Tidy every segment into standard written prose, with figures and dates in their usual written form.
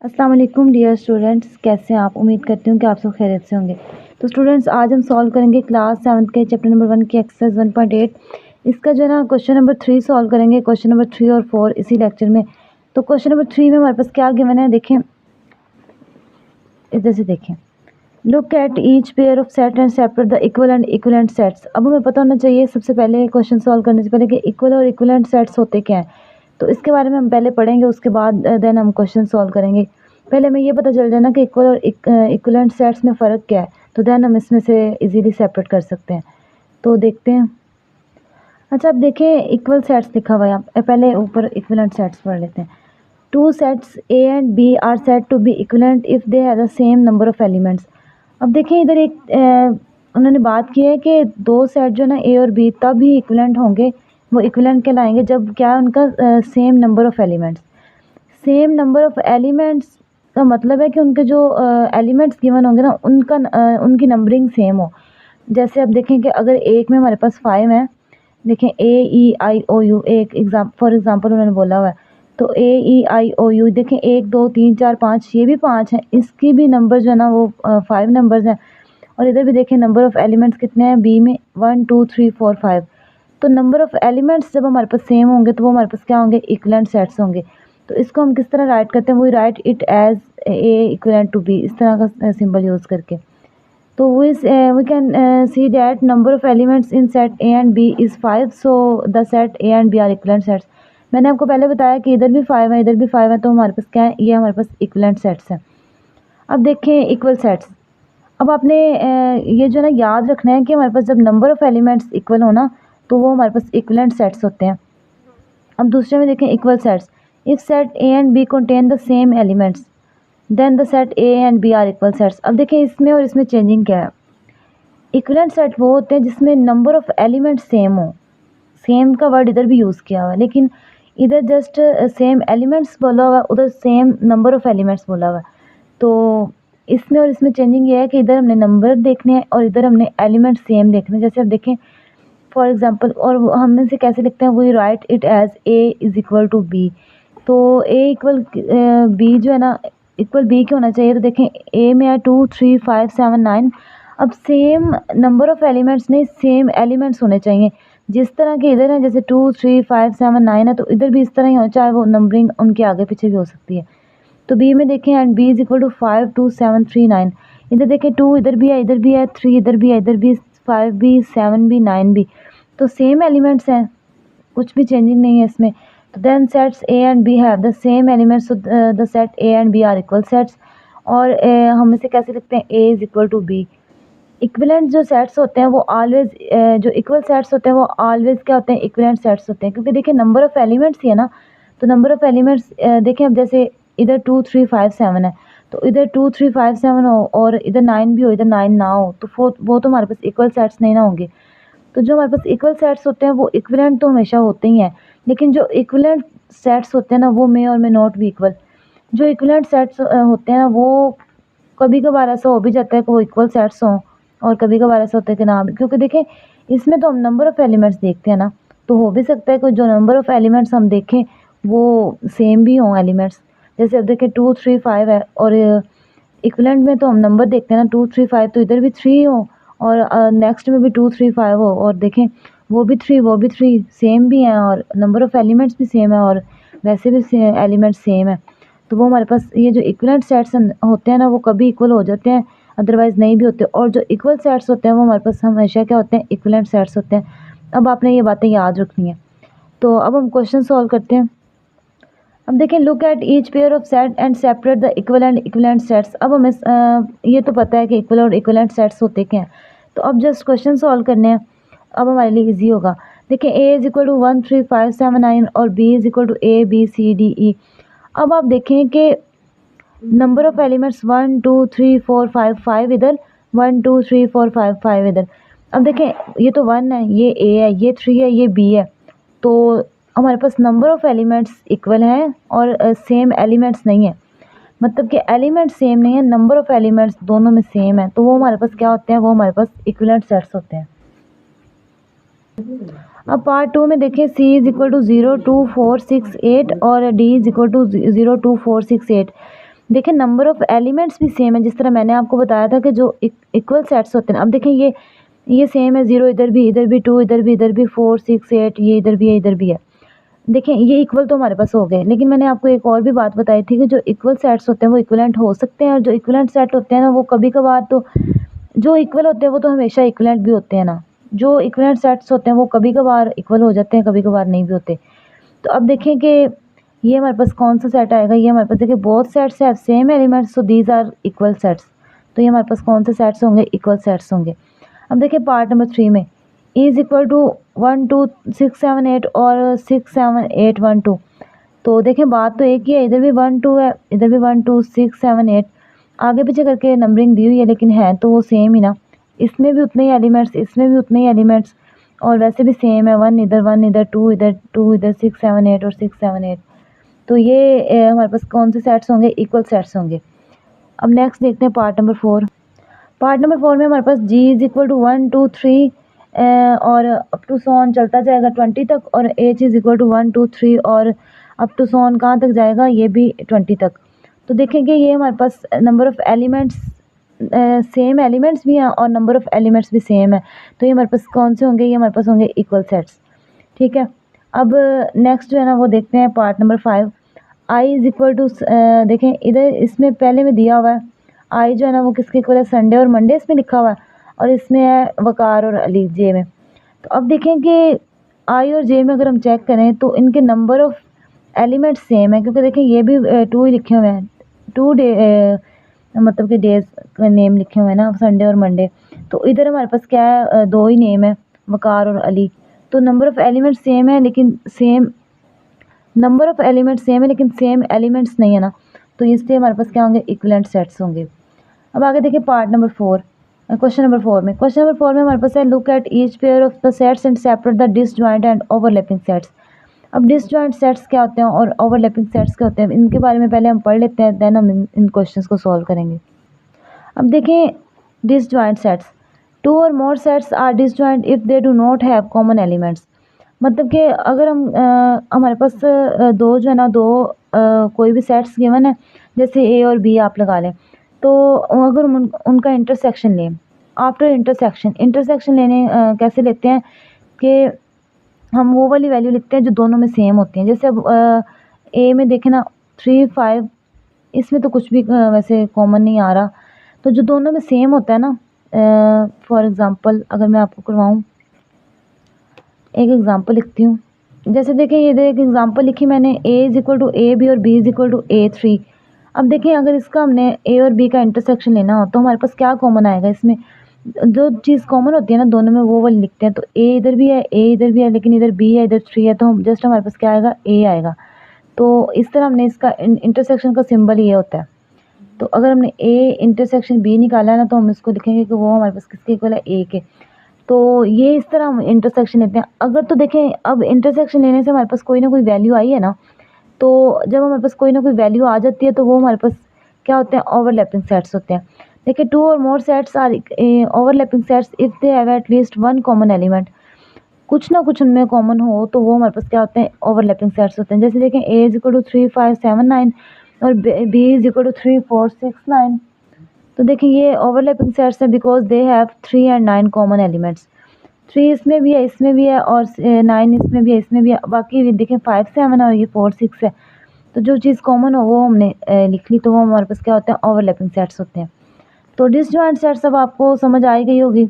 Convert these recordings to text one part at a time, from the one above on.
अस्सलाम वालेकुम dear students, कैसे हैं आप। उम्मीद करती हूँ कि आप सब खैरियत से होंगे। तो स्टूडेंट्स, आज हम सॉल्व करेंगे क्लास 7 के चैप्टर नंबर 1 की एक्सरसाइज 1.8। इसका जो है ना क्वेश्चन नंबर 3 सॉल्व करेंगे, क्वेश्चन नंबर 3 और 4 इसी लेक्चर में। तो क्वेश्चन नंबर 3 में हमारे पास क्या गिवन है, देखें इधर से देखें। Look at each pair of set and separate the equal and equivalent sets. अब हमें पता होना चाहिए सबसे पहले क्वेश्चन सॉल्व करने से पहले कि इक्वल और इक्विवेलेंट सेट्स होते क्या हैं। तो इसके बारे में हम पहले पढ़ेंगे, उसके बाद देन हम क्वेश्चन सॉल्व करेंगे। पहले हमें ये पता चल जाना कि इक्वल और इक्विवेलेंट सेट्स में फ़र्क क्या है, तो देन हम इसमें से इजीली सेपरेट कर सकते हैं। तो देखते हैं। अच्छा, अब देखें इक्वल सेट्स लिखा हुआ है यहाँ। पहले ऊपर इक्विवेलेंट सेट्स पढ़ लेते हैं। Two sets A and B are set to B equivalent if they have the same number of elements. अब देखिए इधर एक उन्होंने बात की है कि दो सेट जो ना ए और बी तब ही इक्विवेलेंट होंगे, वो इक्विवेलेंट कहलाएंगे जब क्या है उनका same number of elements. Same number of elements का मतलब है कि उनके जो एलिमेंट्स गिवन होंगे ना उनकी नंबरिंग सेम हो। जैसे अब देखें कि अगर एक में हमारे पास 5 है, देखें AEIOU एक फॉर एग्ज़ाम्पल उन्होंने बोला हुआ है। तो AEIOU देखें 1 2 3 4 5, ये भी 5 है, इसकी भी नंबर जो है ना वो 5 नंबर्स हैं। और इधर भी देखें नंबर ऑफ़ एलिमेंट्स कितने हैं बी में, 1 2 3 4 5। तो नंबर ऑफ़ एलिमेंट्स जब हमारे पास सेम होंगे तो वो हमारे पास क्या होंगे, इक्विवेलेंट सेट्स होंगे। तो इसको हम किस तरह राइट करते हैं, we write it as A equivalent to B, इस तरह का सिंबल यूज़ करके। तो we can see that number of elements in set A and B is 5, so the set A and B are equivalent sets। मैंने आपको पहले बताया कि इधर भी 5 है, इधर भी 5 है, तो हमारे पास क्या है, ये हमारे पास इक्विवेलेंट सेट्स हैं। अब देखें इक्वल सेट्स। अब आपने ये जो है ना याद रखना है कि हमारे पास जब नंबर ऑफ़ एलिमेंट्स इक्वल हो ना तो वो हमारे पास इक्विवेलेंट सेट्स होते हैं। अब दूसरे में देखें equal sets. If set A and B contain the same elements then the set A and B are equal sets. अब देखें इसमें और इसमें चेंजिंग क्या है। इक्विवेलेंट सेट वो होते हैं जिसमें नंबर ऑफ़ एलिमेंट्स सेम हो। सेम का वर्ड इधर भी यूज़ किया हुआ है, लेकिन इधर जस्ट सेम एलिमेंट्स बोला हुआ है, उधर सेम नंबर ऑफ़ एलिमेंट्स बोला हुआ है। तो इसमें और इसमें चेंजिंग ये है कि इधर हमने नंबर देखने हैं और इधर हमने एलिमेंट सेम देखने हैं। जैसे अब देखें फॉर एग्जांपल, और हम इसे कैसे लिखते हैं, we write it as A is equal to B. तो ए इक्वल बी जो है ना इक्वल बी के होना चाहिए। तो देखें ए में है 2 3 5 7 9। अब सेम नंबर ऑफ़ एलिमेंट्स नहीं, सेम एलिमेंट्स होने चाहिए। जिस तरह के इधर है, जैसे 2 3 5 7 9 है, तो इधर भी इस तरह ही हो, चाहे वो नंबरिंग उनके आगे पीछे भी हो सकती है। तो बी में देखें and B is equal to 5 2 7 3 9। इधर देखें 2 इधर भी है, इधर भी है, 3 इधर भी है, इधर भी 5 भी 7 भी 9 भी, तो सेम एलिमेंट्स हैं, कुछ भी चेंजिंग नहीं है इसमें। तो then sets A and B have the same elements, so the set A and B are equal sets. और हम इसे कैसे लिखते हैं, A is equal to B. Equivalent जो सेट्स होते हैं वो ऑलवेज जो इक्वल सेट्स होते हैं वो ऑलवेज क्या होते हैं, इक्विवेलेंट सेट्स होते हैं। क्योंकि देखिए नंबर ऑफ़ एलिमेंट्स ही है ना, तो नंबर ऑफ़ एलिमेंट्स देखें अब जैसे इधर 2 3 5 7 है, तो इधर 2 3 5 7 हो और इधर 9 भी हो, इधर 9 ना हो, तो वो तो हमारे पास इक्वल सेट्स नहीं ना होंगे। तो जो हमारे पास इक्वल सेट्स होते हैं वो इक्विवेलेंट तो हमेशा होते ही हैं, लेकिन जो इक्विवेलेंट सेट्स होते हैं ना वो मे और मे नॉट बी इक्वल। जो इक्विवेलेंट सेट्स होते हैं ना वो कभी कभार ऐसा हो भी जाता है कि वो इक्वल सेट्स हों, और कभी कभार ऐसा होता है कि ना भी। क्योंकि देखें इसमें तो हम नंबर ऑफ़ एलिमेंट्स देखते हैं ना, तो हो भी सकता है कि जो नंबर ऑफ़ एलिमेंट्स हम देखें वो सेम भी हों एलिमेंट्स। जैसे अब देखें 2 3 5 है, और इक्विवेलेंट में तो हम नंबर देखते हैं ना 2 3 5, तो इधर भी 3 हो और नेक्स्ट में भी 2 3 5 हो, और देखें वो भी 3 वो भी 3 सेम भी हैं, और नंबर ऑफ़ एलिमेंट्स भी सेम है, और वैसे भी एलिमेंट्स सेम है। तो वो हमारे पास ये जो इक्विवेलेंट सेट्स होते हैं ना वो कभी इक्वल हो जाते हैं, अदरवाइज़ नहीं भी होते। और जो इक्वल सेट्स होते हैं वो हमारे पास हमेशा क्या होते हैं, इक्विवेलेंट सेट्स होते हैं। अब आपने ये बातें याद रखनी है। तो अब हम क्वेश्चन सॉल्व करते हैं। अब देखें look at each pair of set and separate the equal and equivalent sets. अब हमें ये तो पता है कि इक्वल और इक्विवेलेंट सेट्स होते क्या हैं, तो अब जस्ट क्वेश्चन सॉल्व करने हैं। अब हमारे लिए ईजी होगा। देखें ए इज़ इक्वल टू 1 3 5 7 9 और B is equal to A B C D E. अब आप देखें कि नंबर ऑफ़ एलिमेंट्स 1 2 3 4 5 5 इधर, 1 2 3 4 5 5 इधर। अब देखें ये तो 1 है, ये ए है, ये 3 है, ये बी है, तो हमारे पास नंबर ऑफ़ एलिमेंट्स इक्वल हैं और सेम एलिमेंट्स नहीं है। मतलब कि एलिमेंट्स सेम नहीं है, नंबर ऑफ़ एलिमेंट्स दोनों में सेम है, तो वो हमारे पास क्या होते हैं, वो हमारे पास इक्विवेलेंट सेट्स होते हैं। अब पार्ट 2 में देखें सी इज़ इक्वल टू 0 2 4 6 8 और डी इज़ इक्वल टू 0 2 4 6 8। देखिए नंबर ऑफ़ एलिमेंट्स भी सेम है, जिस तरह मैंने आपको बताया था कि जो इक्वल सेट्स होते हैं। अब देखें ये सेम है, 0 इधर भी 2, इधर भी 4 6 8, ये इधर भी है। देखें ये इक्वल तो हमारे पास हो गए, लेकिन मैंने आपको एक और भी बात बताई थी कि जो इक्वल सेट्स होते हैं वो इक्विवेलेंट हो सकते हैं, और जो इक्विवेलेंट सेट होते हैं ना वो कभी-कभार तो जो इक्वल होते हैं वो तो हमेशा इक्विवेलेंट भी होते हैं ना। जो इक्विवेलेंट सेट्स होते हैं वो कभी-कभार इक्वल हो जाते हैं, कभी-कभार नहीं भी होते। तो अब देखें कि ये हमारे पास कौन सा सेट आएगा। ये हमारे पास देखिए both sets have same elements, so these are equal sets. तो ये हमारे पास कौन से सेट्स होंगे, इक्वल सेट्स होंगे। अब देखिए पार्ट नंबर 3 में इज इक्वल टू 1 2 6 7 8 और 6 7 8 1 2। तो देखें बात तो एक ही है, इधर भी 1 2 है, इधर भी 1 2 6 7 8, आगे पीछे करके नंबरिंग दी हुई है, लेकिन है तो वो सेम ही ना। इसमें भी उतने ही एलिमेंट्स, इसमें भी उतने ही एलिमेंट्स, और वैसे भी सेम है, 1 इधर 2 इधर 6 7 8 और 6 7 8। तो ये हमारे पास कौन से सेट्स होंगे, इक्वल सेट्स होंगे। अब नेक्स्ट देखते हैं पार्ट नंबर 4। पार्ट नंबर 4 में हमारे पास g इज़ इक्वल टू 1 2 3 और अप टू सोन चलता जाएगा 20 तक, और h इज़ इक्वल टू 1 2 3 और अप टू सोन कहाँ तक जाएगा, ये भी 20 तक। तो देखेंगे ये हमारे पास number of elements same elements भी हैं और नंबर ऑफ़ एलिमेंट्स भी सेम है। तो ये हमारे पास कौन से होंगे, ये हमारे पास होंगे इक्वल सेट्स। ठीक है, अब नेक्स्ट जो है ना वो देखते हैं part number 5। i is equal to, देखें इधर इसमें पहले में दिया हुआ है आई जो है ना वो किसके इक्वल है, संडे और मंडे इसमें लिखा हुआ है, और इसमें है वकार और अली जे में। तो अब देखें कि आई और जे में अगर हम चेक करें तो इनके नंबर ऑफ़ एलिमेंट्स सेम है, क्योंकि देखें ये भी 2 ही लिखे हुए हैं, 2 डे मतलब कि डेज का नेम लिखे हुए हैं ना, संडे और मंडे। तो इधर हमारे पास क्या है, 2 ही नेम है, वकार और अली। तो नंबर ऑफ़ एलिमेंट्स सेम है, लेकिन same number of elements same है लेकिन सेम एलिमेंट्स नहीं है ना, तो इसलिए हमारे पास क्या होंगे, इक्विवेलेंट सेट्स होंगे। अब आगे देखिए पार्ट नंबर 4, क्वेश्चन नंबर 4 में। क्वेश्चन नंबर 4 में हमारे पास है look at each pair of the sets and separate the disjoint and overlapping sets. अब डिसजॉइंट सेट्स क्या होते हैं और ओवरलैपिंग सेट्स क्या होते हैं, इनके बारे में पहले हम पढ़ लेते हैं, देन हम इन क्वेश्चंस को सॉल्व करेंगे। अब देखें डिसजॉइंट सेट्स, 2 और more sets are disjoint if they do not have common elements. मतलब कि अगर हम हमारे पास दो जो है ना, दो कोई भी सेट्स गिवन है, जैसे ए और बी आप लगा लें, तो अगर हम उनका इंटरसेक्शन लें, आफ्टर इंटरसेक्शन लेने कैसे लेते हैं कि हम वो वाली वैल्यू लिखते हैं जो दोनों में सेम होती हैं। जैसे अब ए में देखें ना 3 5, इसमें तो कुछ भी वैसे कॉमन नहीं आ रहा, तो जो दोनों में सेम होता है ना, फॉर एग्ज़ाम्पल अगर मैं आपको करवाऊँ, एक एग्ज़ाम्पल लिखती हूँ। जैसे देखें ये एक एग्ज़ाम्पल लिखी मैंने, a is equal to A B और b is equal to A3। अब देखें अगर इसका हमने a और b का इंटरसेक्शन लेना हो तो हमारे पास क्या कॉमन आएगा, इसमें जो चीज़ कॉमन होती है ना दोनों में वो वाली लिखते हैं। तो a इधर भी है लेकिन इधर b है, इधर 3 है, तो हम जस्ट हमारे पास क्या आएगा, a आएगा। तो इस तरह हमने इसका इंटरसेक्शन का सिंबल ये होता है। तो अगर हमने a इंटरसेक्शन b निकाला है ना, तो हम इसको लिखेंगे कि वो हमारे पास किसके इक्वल है, a के। तो ये इस तरह हम इंटरसेक्शन लेते हैं। अगर तो देखें अब इंटरसेक्शन लेने से हमारे पास कोई ना कोई वैल्यू आई है ना, तो जब हमारे पास कोई ना कोई वैल्यू आ जाती है तो वो हमारे पास क्या होते हैं, ओवरलैपिंग सेट्स होते हैं। देखिए 2 और more sets are overlapping sets if they have at least 1 common element. कुछ ना कुछ उनमें कॉमन हो तो वो हमारे पास क्या होते हैं, ओवरलैपिंग सेट्स होते हैं। जैसे देखें a इज़ इक्वल टू 3 5 7 9 और b इज़ इक्वल टू 3 4 6 9। तो देखिए ये ओवरलैपिंग सेट्स हैं because they have 3 and 9 common elements. 3 इसमें भी है, इसमें भी है, और 9 इसमें भी है, इसमें भी है। बाकी देखें 5 7 और ये 4 6 है। तो जो चीज़ कॉमन हो वो हमने लिख ली, तो वो हमारे पास क्या होता है, ओवरलैपिंग सेट्स होते हैं। तो डिसजॉइंट सेट्स अब आपको समझ आई गई होगी।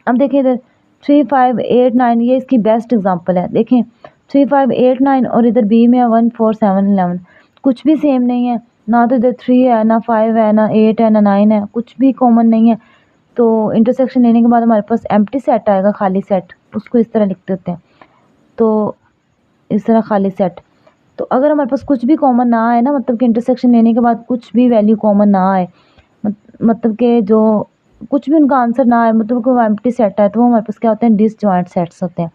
अब देखिए इधर 3 5 8 9, ये इसकी बेस्ट एग्जांपल है। देखें 3 5 8 9 और इधर बी में 1 4 7 11, कुछ भी सेम नहीं है ना, तो इधर 3 है ना 5 है ना 8 है ना 9 है, कुछ भी कॉमन नहीं है। तो इंटरसेक्शन लेने के बाद हमारे पास एम्प्टी सेट आएगा, खाली सेट, उसको इस तरह लिख देते हैं। तो इस तरह खाली सेट। तो अगर हमारे पास कुछ भी कॉमन ना आए ना, मतलब कि इंटरसेक्शन लेने के बाद कुछ भी वैल्यू कॉमन ना आए, मतलब कि जो कुछ भी उनका आंसर ना आए, मतलब कि वो एम्प्टी सेट है, तो वो हमारे पास क्या होते हैं, डिसजॉइंट सेट्स होते हैं।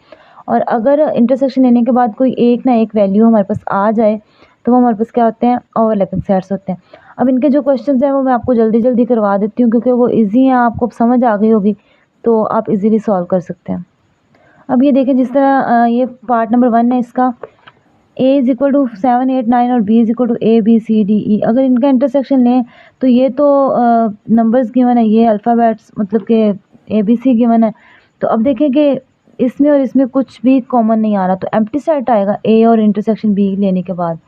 और अगर इंटरसेक्शन लेने के बाद कोई एक ना एक वैल्यू हमारे पास आ जाए तो वो हमारे पास क्या होते हैं, ओवरलैपिंग सेट्स होते हैं। अब इनके जो क्वेश्चंस हैं वो मैं आपको जल्दी जल्दी करवा देती हूँ, क्योंकि वो इजी हैं, आपको समझ आ गई होगी तो आप इजीली सॉल्व कर सकते हैं। अब ये देखें जिस तरह ये पार्ट नंबर 1 है इसका, ए इज इक्वल टू 7 8 9 और B is equal to A B C D E. अगर इनका इंटरसेक्शन लें तो ये तो नंबर्स गिवन है, ये अल्फ़ाबेट्स मतलब कि ए बी सी गिवन है। तो अब देखें कि इसमें और इसमें कुछ भी कॉमन नहीं आ रहा, तो एम्प्टी सेट आएगा ए और इंटरसेक्शन बी लेने के बाद।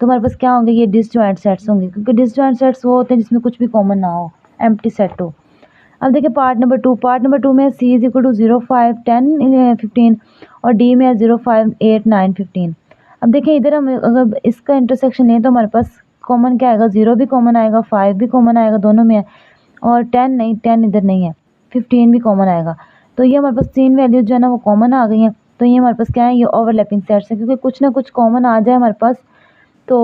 तो हमारे पास क्या होंगे, ये डिसजॉइंट सेट्स होंगे, क्योंकि डिसजॉइंट सेट्स वो होते हैं जिसमें कुछ भी कॉमन ना हो, एम्प्टी सेट हो। अब देखिए पार्ट नंबर 2, पार्ट नंबर 2 में सी इज इक्वल टू 0 5 10 15 और डी में है 0 5 8 9 15। अब देखिए इधर हम अगर इसका इंटरसेक्शन लें तो हमारे पास कॉमन क्या आएगा, 0 भी कॉमन आएगा, 5 भी कॉमन आएगा, दोनों में है, और 10 नहीं, 10 इधर नहीं है, 15 भी कॉमन आएगा। तो ये हमारे पास 3 वैल्यूज जो है ना वो कॉमन आ गई हैं। तो ये हमारे पास क्या है, ये ओवरलैपिंग सेट्स हैं, क्योंकि कुछ ना कुछ कॉमन आ जाए हमारे पास, तो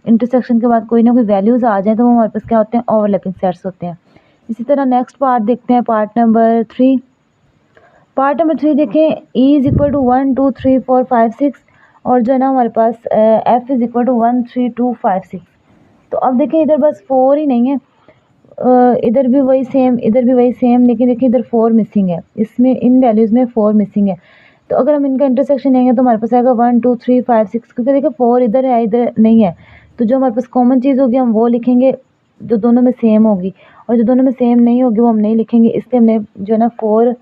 इंटरसेक्शन के बाद कोई ना कोई वैल्यूज़ आ जाए तो वो हमारे पास क्या होते हैं, ओवरलैपिंग सेट्स होते हैं। इसी तरह नेक्स्ट पार्ट देखते हैं, पार्ट नंबर 3। पार्ट नंबर 3 देखें, ई इज़ इक्वल टू 1 2 3 4 5 6 और जो है ना हमारे पास एफ इज़ इक्वल टू 1 3 2 5 6। तो अब देखें इधर बस 4 ही नहीं है, इधर भी वही सेम, इधर भी वही सेम, लेकिन देखिए इधर 4 मिसिंग है, इसमें इन वैल्यूज़ में 4 मिसिंग है। तो अगर हम इनका इंटरसेक्शन लेंगे तो हमारे पास आएगा 1 2 3 5 6, क्योंकि देखिए 4 इधर है, इधर नहीं है। तो जो हमारे पास कॉमन चीज़ होगी हम वो लिखेंगे जो दोनों में सेम होगी, और जो दोनों में सेम नहीं होगी वो हम नहीं लिखेंगे, इसलिए हमने जो है ना 4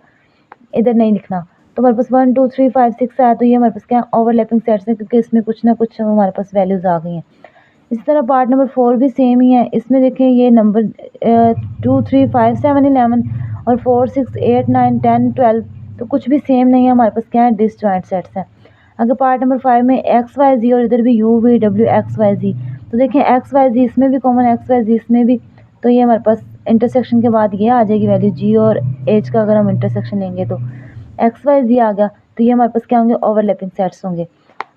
इधर नहीं लिखना। तो हमारे पास 1 2 3 5 6 आया, तो ये हमारे पास क्या ओवरलैपिंग सेट्स हैं, क्योंकि इसमें कुछ ना कुछ हमारे पास वैल्यूज़ आ गई हैं। इसी तरह पार्ट नंबर 4 भी सेम ही है, इसमें देखें ये नंबर 2 3 5 7 11 और 4 6 8 9 10 12, तो कुछ भी सेम नहीं है, हमारे पास क्या है, डिसजॉइंट सेट्स हैं। अगर पार्ट नंबर 5 में एक्स वाई जी और इधर भी यू वी डब्ल्यू एक्स वाई जी, तो देखें एक्स वाई जी इसमें भी कॉमन, एक्स वाई जी इसमें भी, तो ये हमारे पास इंटरसेक्शन के बाद ये आ जाएगी वैल्यू जी और एच का, अगर हम इंटरसेक्शन लेंगे तो एक्स वाई जी आ गया, तो ये हमारे पास क्या होंगे, ओवरलैपिंग सेट्स होंगे।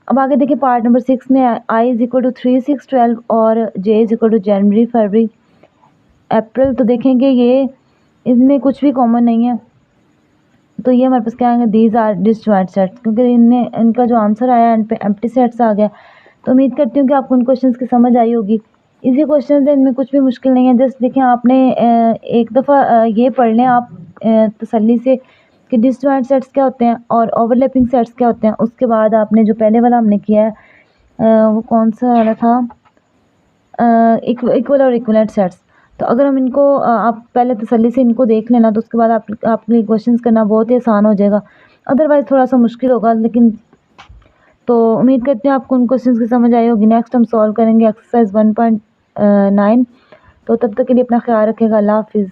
अब आगे देखिए पार्ट नंबर 6 में आई इज इक्वल टू 3 6 12 और जे इज इक्वल टू जनवरी फरवरी अप्रैल। तो देखेंगे ये इनमें कुछ भी कॉमन नहीं है, तो ये हमारे पास क्या आएंगे, दीज आर डिसजॉइंट सेट्स, क्योंकि इनमें इनका जो आंसर आया एंड पे एम्प्टी सेट्स आ गया। तो उम्मीद करती हूँ कि आपको उन क्वेश्चंस की समझ आई होगी। इजी क्वेश्चन है, इनमें कुछ भी मुश्किल नहीं है। जस्ट देखें आपने एक दफ़ा ये पढ़ लें आप तसल्ली से कि डिसजॉइंट सेट्स क्या होते हैं और ओवरलैपिंग सेट्स क्या होते हैं। उसके बाद आपने जो पहले वाला हमने किया है वो कौन सा वाला था, इक्वल और इक्वलेंट सेट्स। तो अगर हम इनको आप पहले तसल्ली से इनको देख लेना, तो उसके बाद आपके लिए क्वेश्चंस करना बहुत ही आसान हो जाएगा। अदरवाइज़ थोड़ा सा मुश्किल होगा, लेकिन तो उम्मीद करते हैं आपको उन क्वेश्चंस की समझ आई होगी। नेक्स्ट हम सॉल्व करेंगे एक्सरसाइज 1.9। तो तब तक के लिए अपना ख्याल रखिएगा। अल्लाह हाफिज़।